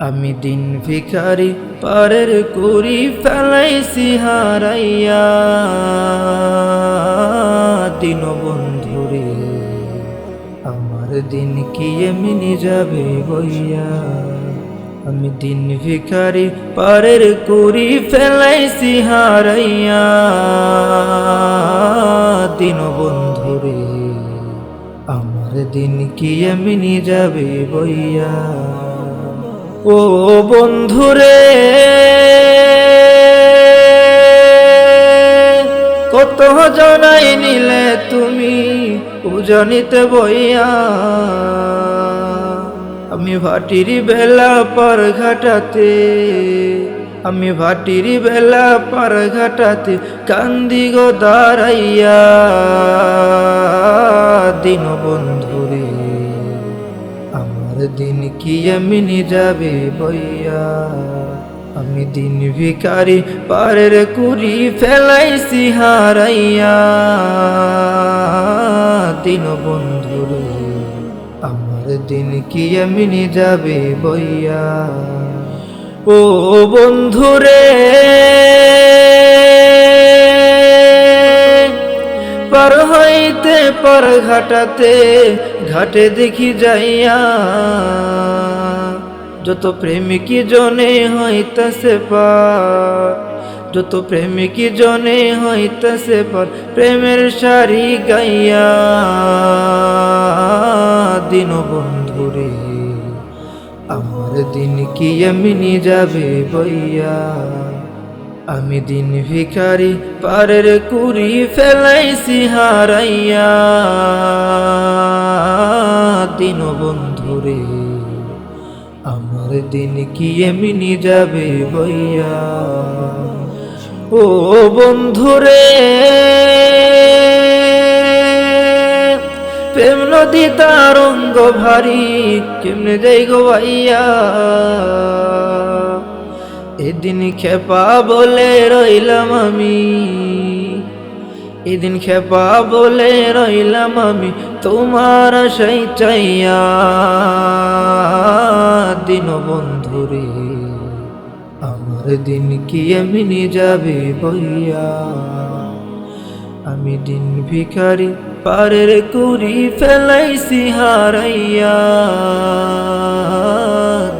আমি দিন ভিখারি পারের করি ফেলাইছি হারাইয়া দিন বন্ধুরে আমার দিন কি এমনি যাবে বইয়া। আমি দিন ভিখারি পারের করি ফেলাইছি হারাইয়া দিন বন্ধুরে আমার দিন কি এমনি যাবে বইয়া। ও বন্ধুরে কত জনাই নিলে তুমি উজানিতে বইয়া। আমি ভাটির বেলা পার ঘাটাতে আমি ভাটির বেলা পার ঘাটাতে কান্দি গো দাঁড়াইয়া দিন বন্ধুরে আমার দিন কি এমনি যাবে বইয়া। আমি দিন ভিখারি পারের কুড়ি ফেলাইছি হারাইয়া দিন বন্ধুরে আমার দিন কি এমনি যাবে বইয়া। ও বন্ধুরে পার হইতে পার ঘাটাতে ঘাটে দেখি যাইয়া যত প্রেমিকি জনে হইতাছে পার যত প্রেমিকি জনে হইতাছে পার প্রেমের সারি গাইয়া দিন বন্ধুরে আমার দিন কি এমনি যাবে বইয়া। আমি দিন ভিখারি পারের কুড়ি ফেলাইছি হারাইয়া দিন বন্ধুরে আমার দিন কি এমনি যাবে বইয়া। ও বন্ধুরে প্রেম নদী তারঙ্গ ভারী কেমনে যাই গো ভাইয়া। এদিন খেপা বলে রইলাম আমি এদিন খেপা বলে রইলাম আমি তোমার আশাই চাইয়া দিন বন্ধুরে আমার দিন কি এমনি যাবে বইয়া। আমি দিন ভিখারি পারের কুড়ি ফেলাইছি হারাইয়া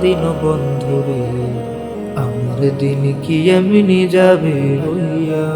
দিন বন্ধুরে আমার দিন কি এমনি যাবে বইয়া।